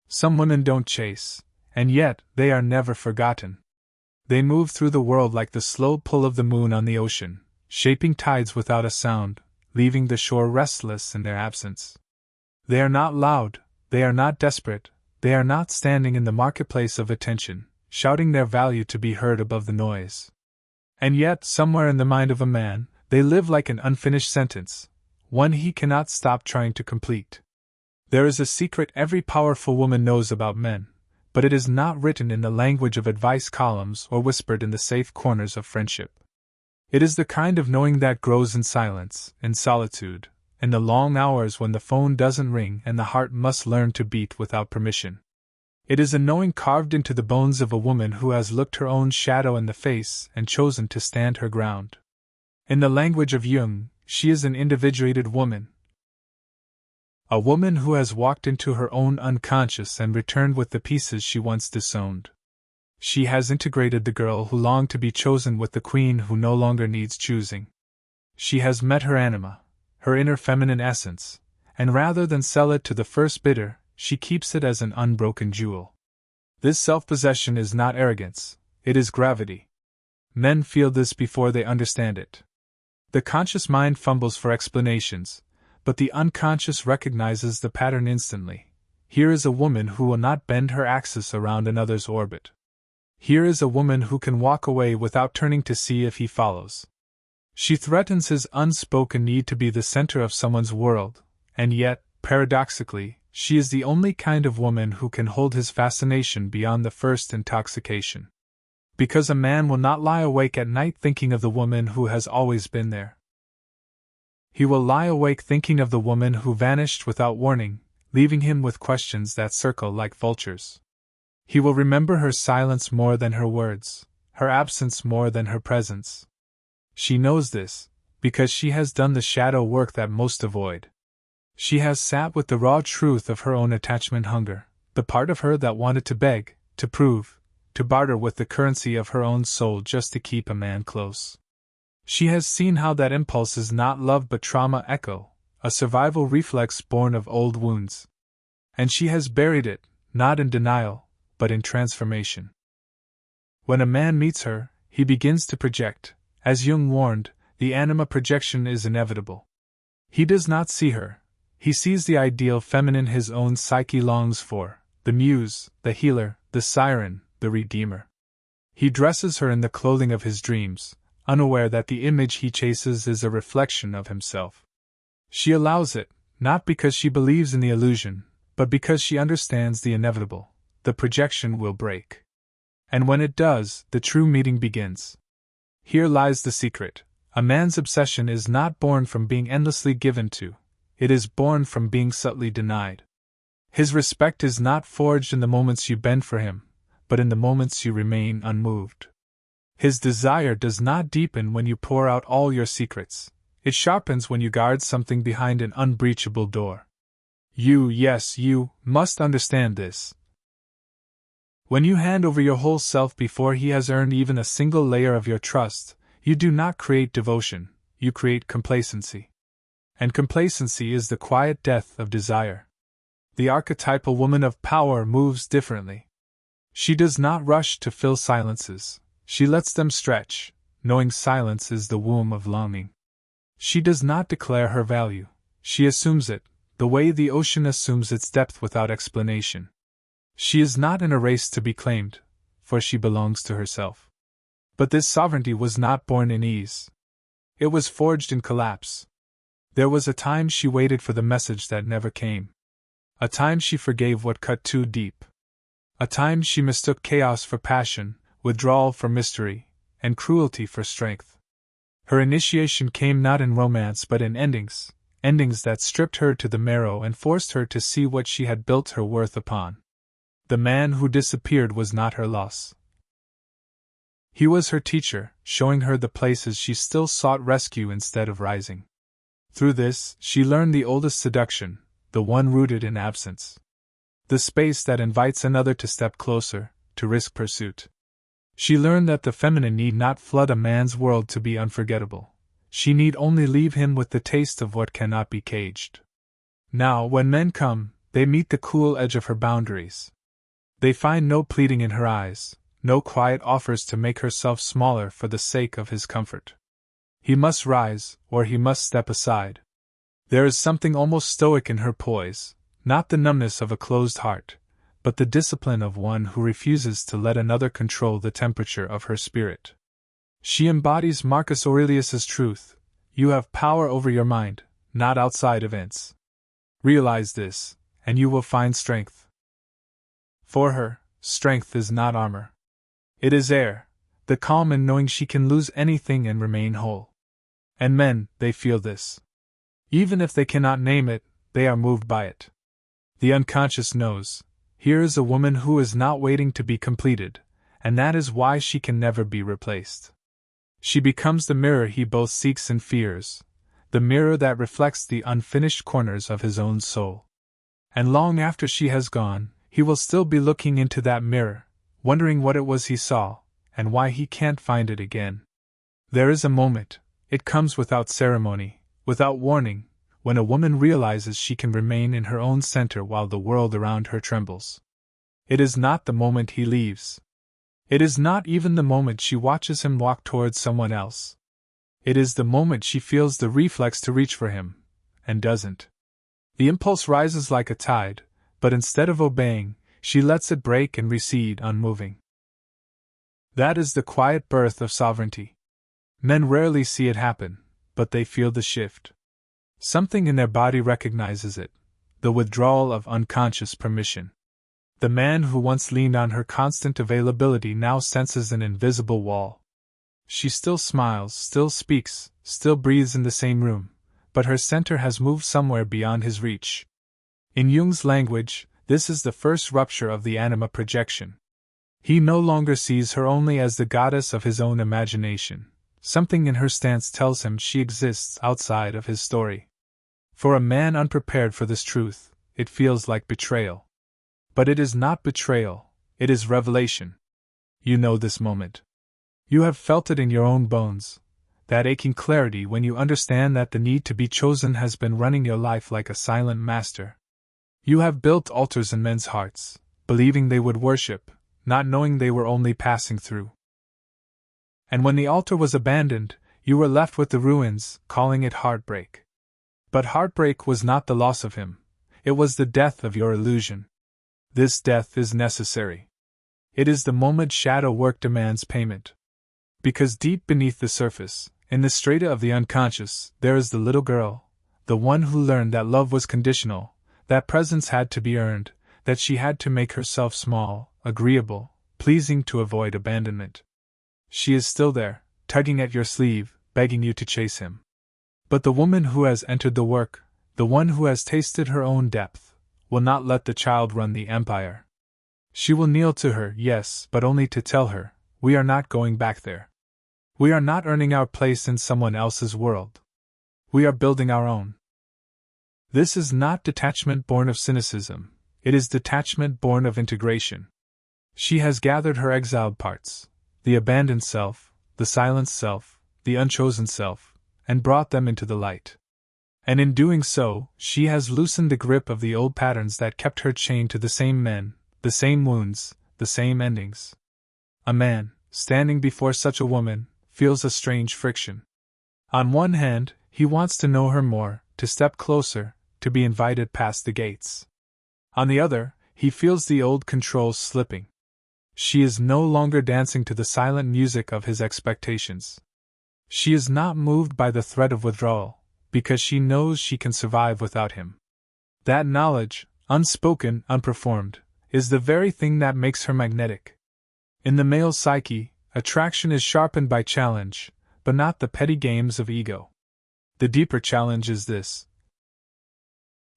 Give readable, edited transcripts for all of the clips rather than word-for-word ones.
Some women don't chase, and yet they are never forgotten. They move through the world like the slow pull of the moon on the ocean, shaping tides without a sound, leaving the shore restless in their absence. They are not loud, they are not desperate, they are not standing in the marketplace of attention, shouting their value to be heard above the noise. And yet, somewhere in the mind of a man, they live like an unfinished sentence, one he cannot stop trying to complete. There is a secret every powerful woman knows about men, but it is not written in the language of advice columns or whispered in the safe corners of friendship. It is the kind of knowing that grows in silence, in solitude, in the long hours when the phone doesn't ring and the heart must learn to beat without permission. It is a knowing carved into the bones of a woman who has looked her own shadow in the face and chosen to stand her ground. In the language of Jung, she is an individuated woman. A woman who has walked into her own unconscious and returned with the pieces she once disowned. She has integrated the girl who longed to be chosen with the queen who no longer needs choosing. She has met her anima, her inner feminine essence, and rather than sell it to the first bidder, she keeps it as an unbroken jewel. This self-possession is not arrogance, it is gravity. Men feel this before they understand it. The conscious mind fumbles for explanations, but the unconscious recognizes the pattern instantly. Here is a woman who will not bend her axis around another's orbit. Here is a woman who can walk away without turning to see if he follows. She threatens his unspoken need to be the center of someone's world, and yet, paradoxically, she is the only kind of woman who can hold his fascination beyond the first intoxication. Because a man will not lie awake at night thinking of the woman who has always been there. He will lie awake thinking of the woman who vanished without warning, leaving him with questions that circle like vultures. He will remember her silence more than her words, her absence more than her presence. She knows this, because she has done the shadow work that most avoid. She has sat with the raw truth of her own attachment hunger, the part of her that wanted to beg, to prove, to barter with the currency of her own soul just to keep a man close. She has seen how that impulse is not love but trauma echo, a survival reflex born of old wounds. And she has buried it, not in denial, but in transformation. When a man meets her, he begins to project. As Jung warned, the anima projection is inevitable. He does not see her. He sees the ideal feminine his own psyche longs for, the muse, the healer, the siren, the redeemer. He dresses her in the clothing of his dreams, unaware that the image he chases is a reflection of himself. She allows it, not because she believes in the illusion, but because she understands the inevitable. The projection will break. And when it does, the true meeting begins. Here lies the secret. A man's obsession is not born from being endlessly given to. It is born from being subtly denied. His respect is not forged in the moments you bend for him, but in the moments you remain unmoved. His desire does not deepen when you pour out all your secrets. It sharpens when you guard something behind an unbreachable door. You must understand this. When you hand over your whole self before he has earned even a single layer of your trust, you do not create devotion, you create complacency. And complacency is the quiet death of desire. The archetypal woman of power moves differently. She does not rush to fill silences. She lets them stretch, knowing silence is the womb of longing. She does not declare her value. She assumes it, the way the ocean assumes its depth without explanation. She is not in a race to be claimed, for she belongs to herself. But this sovereignty was not born in ease. It was forged in collapse. There was a time she waited for the message that never came. A time she forgave what cut too deep. A time she mistook chaos for passion, withdrawal for mystery, and cruelty for strength. Her initiation came not in romance but in endings that stripped her to the marrow and forced her to see what she had built her worth upon. The man who disappeared was not her loss. He was her teacher, showing her the places she still sought rescue instead of rising. Through this, she learned the oldest seduction, the one rooted in absence. The space that invites another to step closer, to risk pursuit. She learned that the feminine need not flood a man's world to be unforgettable. She need only leave him with the taste of what cannot be caged. Now, when men come, they meet the cool edge of her boundaries. They find no pleading in her eyes, no quiet offers to make herself smaller for the sake of his comfort. He must rise, or he must step aside. There is something almost stoic in her poise, not the numbness of a closed heart, but the discipline of one who refuses to let another control the temperature of her spirit. She embodies Marcus Aurelius's truth: you have power over your mind, not outside events. Realize this, and you will find strength. For her, strength is not armor. It is air, the calm in knowing she can lose anything and remain whole. And men, they feel this. Even if they cannot name it, they are moved by it. The unconscious knows, here is a woman who is not waiting to be completed, and that is why she can never be replaced. She becomes the mirror he both seeks and fears, the mirror that reflects the unfinished corners of his own soul. And long after she has gone, he will still be looking into that mirror, wondering what it was he saw, and why he can't find it again. There is a moment, it comes without ceremony, without warning, when a woman realizes she can remain in her own center while the world around her trembles. It is not the moment he leaves. It is not even the moment she watches him walk towards someone else. It is the moment she feels the reflex to reach for him, and doesn't. The impulse rises like a tide, but instead of obeying, she lets it break and recede unmoving. That is the quiet birth of sovereignty. Men rarely see it happen, but they feel the shift. Something in their body recognizes it, the withdrawal of unconscious permission. The man who once leaned on her constant availability now senses an invisible wall. She still smiles, still speaks, still breathes in the same room, but her center has moved somewhere beyond his reach. In Jung's language, this is the first rupture of the anima projection. He no longer sees her only as the goddess of his own imagination. Something in her stance tells him she exists outside of his story. For a man unprepared for this truth, it feels like betrayal. But it is not betrayal, it is revelation. You know this moment. You have felt it in your own bones, that aching clarity when you understand that the need to be chosen has been running your life like a silent master. You have built altars in men's hearts, believing they would worship, not knowing they were only passing through. And when the altar was abandoned, you were left with the ruins, calling it heartbreak. But heartbreak was not the loss of him, it was the death of your illusion. This death is necessary. It is the moment shadow work demands payment. Because deep beneath the surface, in the strata of the unconscious, there is the little girl, the one who learned that love was conditional, that presence had to be earned, that she had to make herself small, agreeable, pleasing to avoid abandonment. She is still there, tugging at your sleeve, begging you to chase him. But the woman who has entered the work, the one who has tasted her own depth, will not let the child run the empire. She will kneel to her, yes, but only to tell her, we are not going back there. We are not earning our place in someone else's world. We are building our own. This is not detachment born of cynicism, it is detachment born of integration. She has gathered her exiled parts, the abandoned self, the silenced self, the unchosen self, and brought them into the light. And in doing so, she has loosened the grip of the old patterns that kept her chained to the same men, the same wounds, the same endings. A man, standing before such a woman, feels a strange friction. On one hand, he wants to know her more, to step closer, to be invited past the gates. On the other, he feels the old controls slipping. She is no longer dancing to the silent music of his expectations. She is not moved by the threat of withdrawal, because she knows she can survive without him. That knowledge, unspoken, unperformed, is the very thing that makes her magnetic. In the male psyche, attraction is sharpened by challenge, but not the petty games of ego. The deeper challenge is this: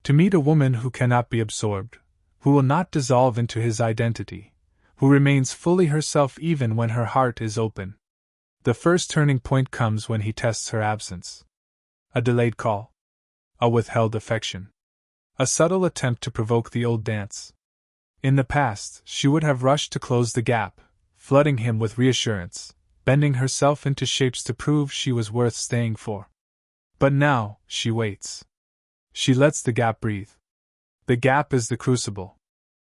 to meet a woman who cannot be absorbed, who will not dissolve into his identity, who remains fully herself even when her heart is open. The first turning point comes when he tests her absence. A delayed call. A withheld affection. A subtle attempt to provoke the old dance. In the past, she would have rushed to close the gap, flooding him with reassurance, bending herself into shapes to prove she was worth staying for. But now, she waits. She lets the gap breathe. The gap is the crucible.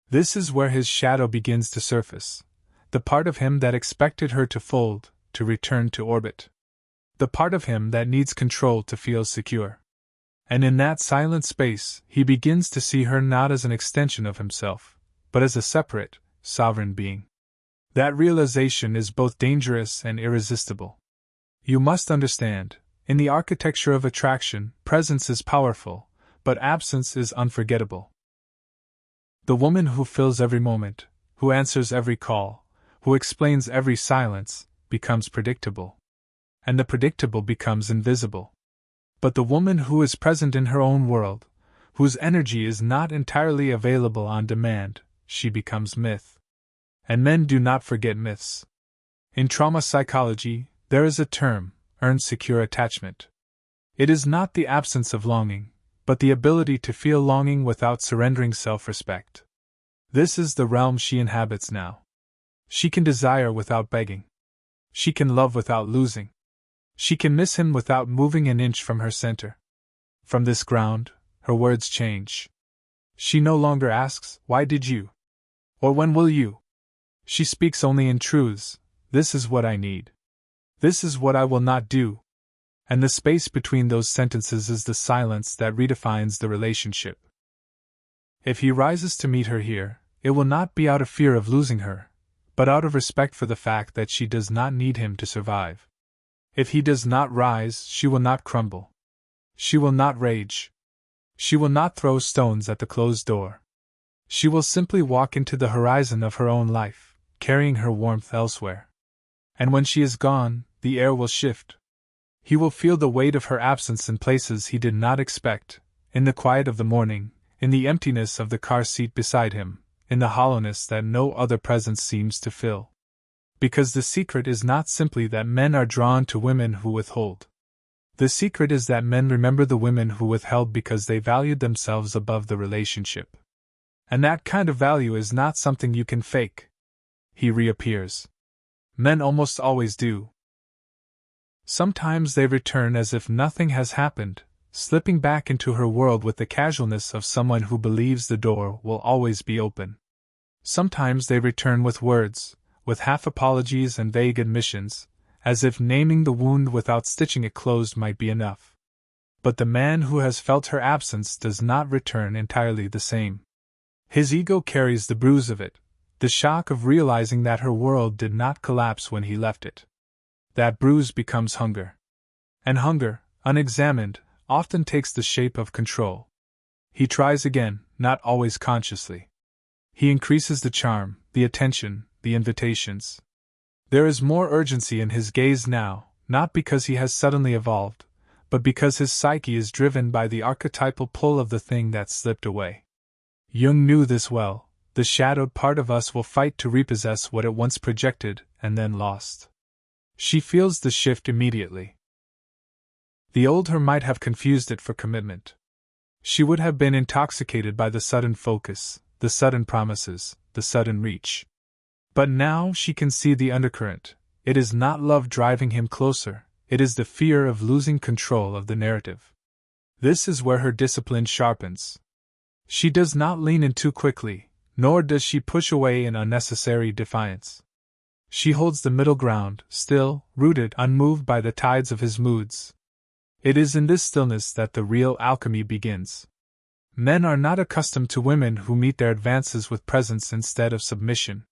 This is where his shadow begins to surface. The part of him that expected her to fold, to return to orbit. The part of him that needs control to feel secure. And in that silent space, he begins to see her not as an extension of himself, but as a separate, sovereign being. That realization is both dangerous and irresistible. You must understand, in the architecture of attraction, presence is powerful, but absence is unforgettable. The woman who fills every moment, who answers every call, who explains every silence, becomes predictable. And the predictable becomes invisible. But the woman who is present in her own world, whose energy is not entirely available on demand, she becomes myth. And men do not forget myths. In trauma psychology, there is a term, earned secure attachment. It is not the absence of longing, but the ability to feel longing without surrendering self-respect. This is the realm she inhabits now. She can desire without begging. She can love without losing. She can miss him without moving an inch from her center. From this ground, her words change. She no longer asks, "Why did you?" or "When will you?" She speaks only in truths. "This is what I need. This is what I will not do." And the space between those sentences is the silence that redefines the relationship. If he rises to meet her here, it will not be out of fear of losing her, but out of respect for the fact that she does not need him to survive. If he does not rise, she will not crumble. She will not rage. She will not throw stones at the closed door. She will simply walk into the horizon of her own life, carrying her warmth elsewhere. And when she is gone, the air will shift. He will feel the weight of her absence in places he did not expect, in the quiet of the morning, in the emptiness of the car seat beside him, in the hollowness that no other presence seems to fill. Because the secret is not simply that men are drawn to women who withhold. The secret is that men remember the women who withheld because they valued themselves above the relationship. And that kind of value is not something you can fake. He reappears. Men almost always do. Sometimes they return as if nothing has happened, slipping back into her world with the casualness of someone who believes the door will always be open. Sometimes they return with words, with half apologies and vague admissions, as if naming the wound without stitching it closed might be enough. But the man who has felt her absence does not return entirely the same. His ego carries the bruise of it, the shock of realizing that her world did not collapse when he left it. That bruise becomes hunger. And hunger, unexamined, often takes the shape of control. He tries again, not always consciously. He increases the charm, the attention, the invitations. There is more urgency in his gaze now, not because he has suddenly evolved, but because his psyche is driven by the archetypal pull of the thing that slipped away. Jung knew this well. The shadowed part of us will fight to repossess what it once projected and then lost. She feels the shift immediately. The old her might have confused it for commitment. She would have been intoxicated by the sudden focus, the sudden promises, the sudden reach. But now she can see the undercurrent. It is not love driving him closer, it is the fear of losing control of the narrative. This is where her discipline sharpens. She does not lean in too quickly, nor does she push away in unnecessary defiance. She holds the middle ground, still, rooted, unmoved by the tides of his moods. It is in this stillness that the real alchemy begins. Men are not accustomed to women who meet their advances with presence instead of submission.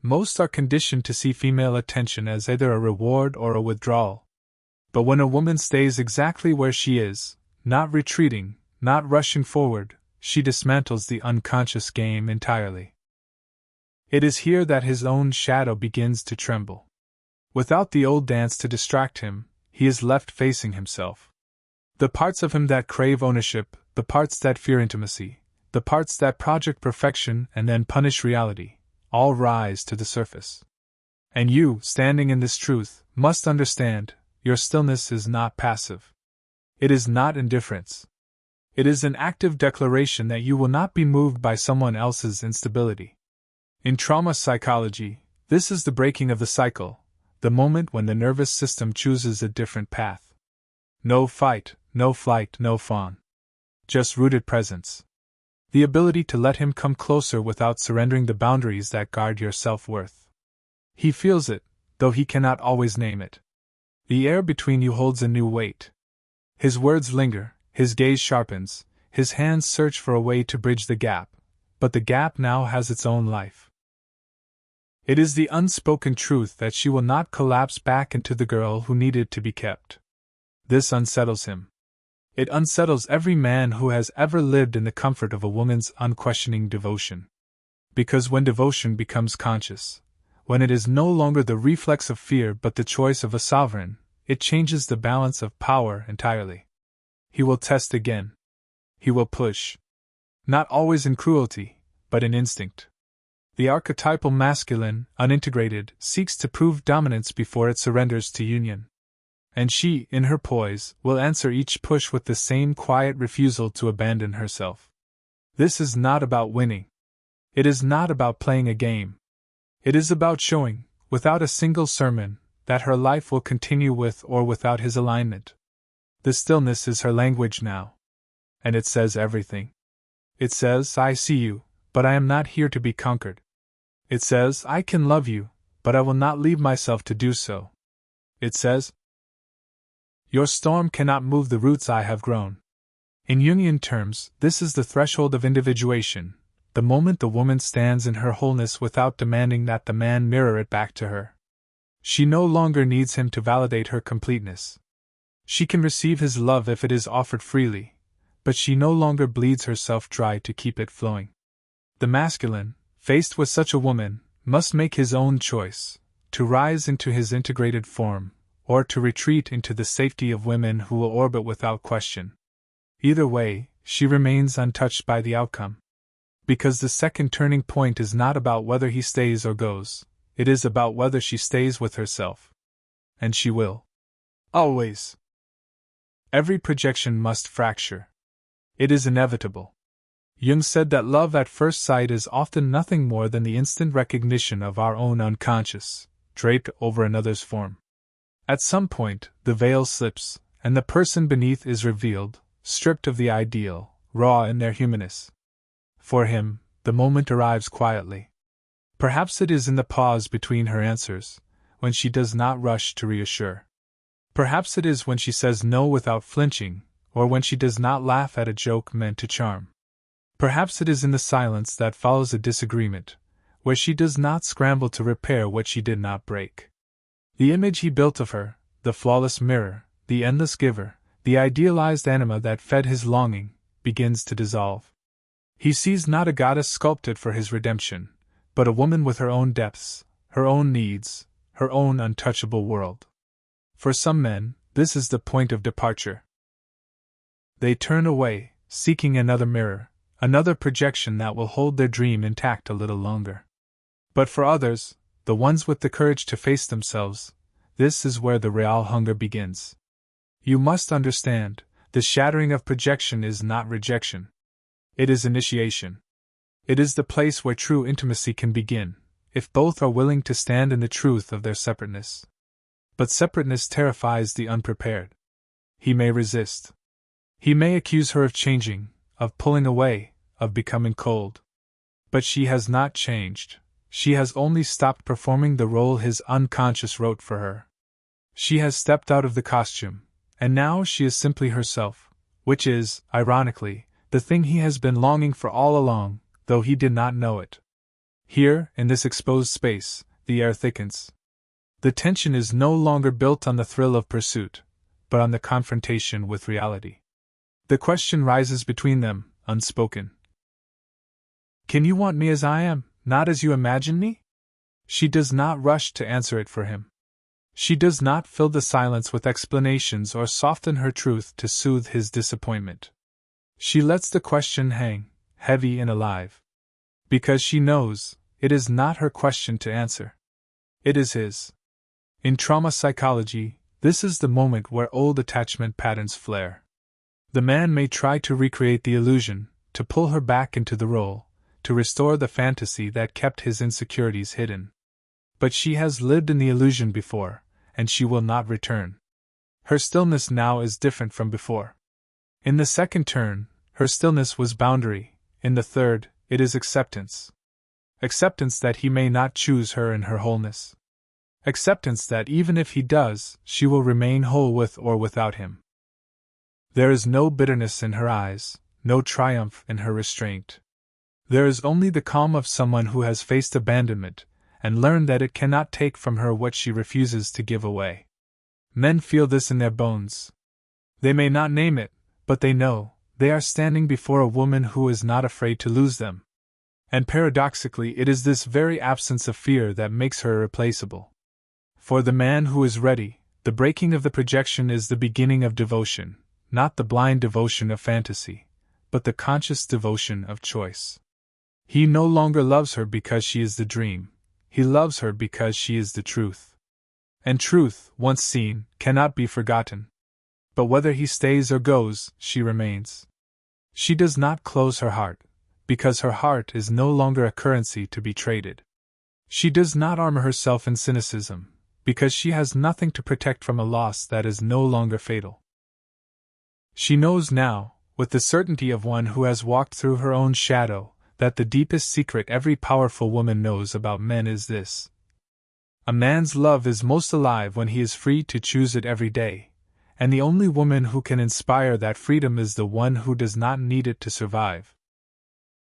Most are conditioned to see female attention as either a reward or a withdrawal. But when a woman stays exactly where she is, not retreating, not rushing forward, she dismantles the unconscious game entirely. It is here that his own shadow begins to tremble. Without the old dance to distract him, he is left facing himself. The parts of him that crave ownership, the parts that fear intimacy, the parts that project perfection and then punish reality, all rise to the surface. And you, standing in this truth, must understand, your stillness is not passive. It is not indifference. It is an active declaration that you will not be moved by someone else's instability. In trauma psychology, this is the breaking of the cycle, the moment when the nervous system chooses a different path. No fight, no flight, no fawn. Just rooted presence. The ability to let him come closer without surrendering the boundaries that guard your self-worth. He feels it, though he cannot always name it. The air between you holds a new weight. His words linger, his gaze sharpens, his hands search for a way to bridge the gap, but the gap now has its own life. It is the unspoken truth that she will not collapse back into the girl who needed to be kept. This unsettles him. It unsettles every man who has ever lived in the comfort of a woman's unquestioning devotion. Because when devotion becomes conscious, when it is no longer the reflex of fear but the choice of a sovereign, it changes the balance of power entirely. He will test again. He will push. Not always in cruelty, but in instinct. The archetypal masculine, unintegrated, seeks to prove dominance before it surrenders to union. And she, in her poise, will answer each push with the same quiet refusal to abandon herself. This is not about winning. It is not about playing a game. It is about showing, without a single sermon, that her life will continue with or without his alignment. The stillness is her language now. And it says everything. It says, I see you, but I am not here to be conquered. It says, I can love you, but I will not leave myself to do so. It says, your storm cannot move the roots I have grown. In Jungian terms, this is the threshold of individuation, the moment the woman stands in her wholeness without demanding that the man mirror it back to her. She no longer needs him to validate her completeness. She can receive his love if it is offered freely, but she no longer bleeds herself dry to keep it flowing. The masculine, faced with such a woman, must make his own choice, to rise into his integrated form, or to retreat into the safety of women who will orbit without question. Either way, she remains untouched by the outcome. Because the second turning point is not about whether he stays or goes, it is about whether she stays with herself. And she will. Always. Every projection must fracture. It is inevitable. Jung said that love at first sight is often nothing more than the instant recognition of our own unconscious, draped over another's form. At some point, the veil slips, and the person beneath is revealed, stripped of the ideal, raw in their humanness. For him, the moment arrives quietly. Perhaps it is in the pause between her answers, when she does not rush to reassure. Perhaps it is when she says no without flinching, or when she does not laugh at a joke meant to charm. Perhaps it is in the silence that follows a disagreement, where she does not scramble to repair what she did not break. The image he built of her, the flawless mirror, the endless giver, the idealized anima that fed his longing, begins to dissolve. He sees not a goddess sculpted for his redemption, but a woman with her own depths, her own needs, her own untouchable world. For some men, this is the point of departure. They turn away, seeking another mirror, another projection that will hold their dream intact a little longer. But for others, the ones with the courage to face themselves, this is where the real hunger begins. You must understand, the shattering of projection is not rejection. It is initiation. It is the place where true intimacy can begin, if both are willing to stand in the truth of their separateness. But separateness terrifies the unprepared. He may resist. He may accuse her of changing, of pulling away, of becoming cold. But she has not changed. She has only stopped performing the role his unconscious wrote for her. She has stepped out of the costume, and now she is simply herself, which is, ironically, the thing he has been longing for all along, though he did not know it. Here, in this exposed space, the air thickens. The tension is no longer built on the thrill of pursuit, but on the confrontation with reality. The question rises between them, unspoken. Can you want me as I am, not as you imagine me? She does not rush to answer it for him. She does not fill the silence with explanations or soften her truth to soothe his disappointment. She lets the question hang, heavy and alive. Because she knows, it is not her question to answer. It is his. In trauma psychology, this is the moment where old attachment patterns flare. The man may try to recreate the illusion, to pull her back into the role, to restore the fantasy that kept his insecurities hidden. But she has lived in the illusion before, and she will not return. Her stillness now is different from before. In the second turn, her stillness was boundary, In the third, it is acceptance. Acceptance that he may not choose her in her wholeness. Acceptance that even if he does, she will remain whole with or without him. There is no bitterness in her eyes, no triumph in her restraint. There is only the calm of someone who has faced abandonment, and learned that it cannot take from her what she refuses to give away. Men feel this in their bones. They may not name it, but they know they are standing before a woman who is not afraid to lose them. And paradoxically, it is this very absence of fear that makes her irreplaceable. For the man who is ready, the breaking of the projection is the beginning of devotion, not the blind devotion of fantasy, but the conscious devotion of choice. He no longer loves her because she is the dream, he loves her because she is the truth. And truth, once seen, cannot be forgotten. But whether he stays or goes, she remains. She does not close her heart, because her heart is no longer a currency to be traded. She does not armor herself in cynicism, because she has nothing to protect from a loss that is no longer fatal. She knows now, with the certainty of one who has walked through her own shadow, that the deepest secret every powerful woman knows about men is this: a man's love is most alive when he is free to choose it every day, and the only woman who can inspire that freedom is the one who does not need it to survive.